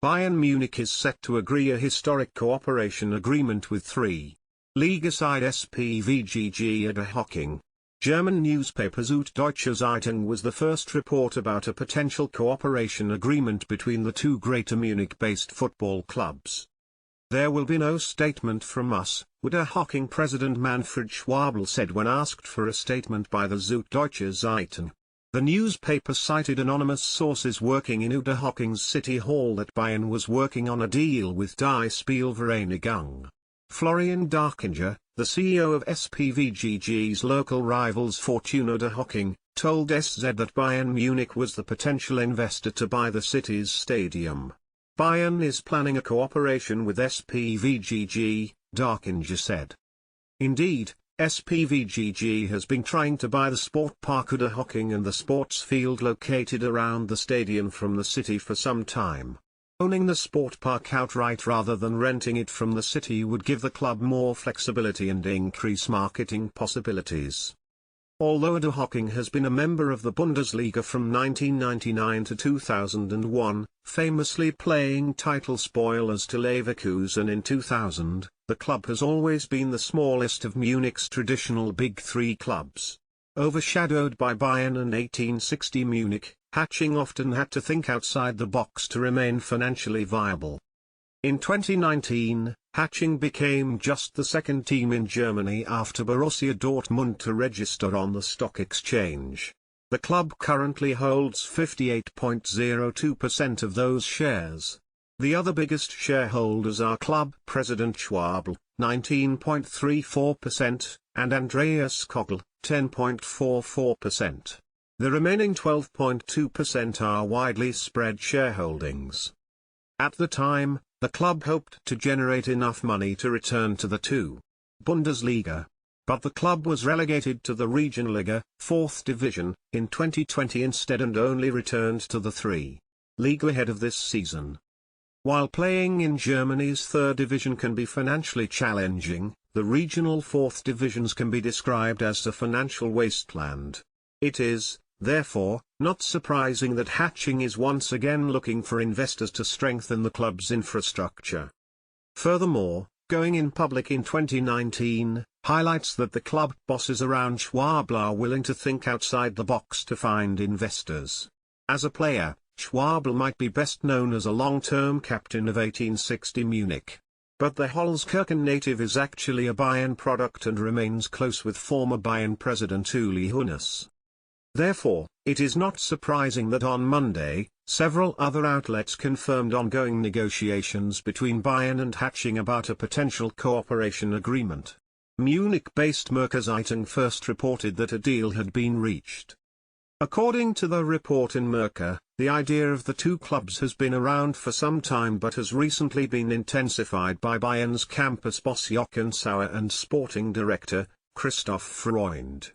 Bayern Munich is set to agree a historic cooperation agreement with Liga side SpVgg Unterhaching. German newspaper Süddeutsche Zeitung was the first report about a potential cooperation agreement between the two Greater Munich-based football clubs. "There will be no statement from us," Unterhaching president Manfred Schwabl said when asked for a statement by the Süddeutsche Zeitung. The newspaper cited anonymous sources working in Unterhaching's City Hall that Bayern was working on a deal with Die Spielvereinigung. Florian Darkinger, the CEO of SpVgg's local rivals Fortuna Unterhaching, told SZ that Bayern Munich was the potential investor to buy the city's stadium. Bayern is planning a cooperation with SpVgg, Darkinger said. Indeed, SpVgg has been trying to buy the Sportpark Unterhaching and the sports field located around the stadium from the city for some time. Owning the Sportpark outright rather than renting it from the city would give the club more flexibility and increase marketing possibilities. Although Unterhaching has been a member of the Bundesliga from 1999 to 2001, famously playing title spoilers to Leverkusen in 2000, the club has always been the smallest of Munich's traditional Big Three clubs. Overshadowed by Bayern and 1860 Munich, Haching often had to think outside the box to remain financially viable. In 2019, Haching became just the second team in Germany after Borussia Dortmund to register on the stock exchange. The club currently holds 58.02% of those shares. The other biggest shareholders are club president Schwabl, 19.34%, and Andreas Kogel, 10.44%. The remaining 12.2% are widely spread shareholdings. At the time, the club hoped to generate enough money to return to the Bundesliga. But the club was relegated to the Regionalliga, 4th division, in 2020 instead and only returned to the Liga ahead of this season. While playing in Germany's 3rd division can be financially challenging, the regional 4th divisions can be described as a financial wasteland. It is, therefore, not surprising that Haching is once again looking for investors to strengthen the club's infrastructure. Furthermore, going in public in 2019, highlights that the club bosses around Schwabl are willing to think outside the box to find investors. As a player, Schwabl might be best known as a long-term captain of 1860 Munich. But the Holzkirchen native is actually a Bayern product and remains close with former Bayern president Uli Hoeneß. Therefore, it is not surprising that on Monday, several other outlets confirmed ongoing negotiations between Bayern and Haching about a potential cooperation agreement. Munich-based Merkur Zeitung first reported that a deal had been reached. According to the report in Merkur, the idea of the two clubs has been around for some time but has recently been intensified by Bayern's campus boss Jochen Sauer and sporting director, Christoph Freund.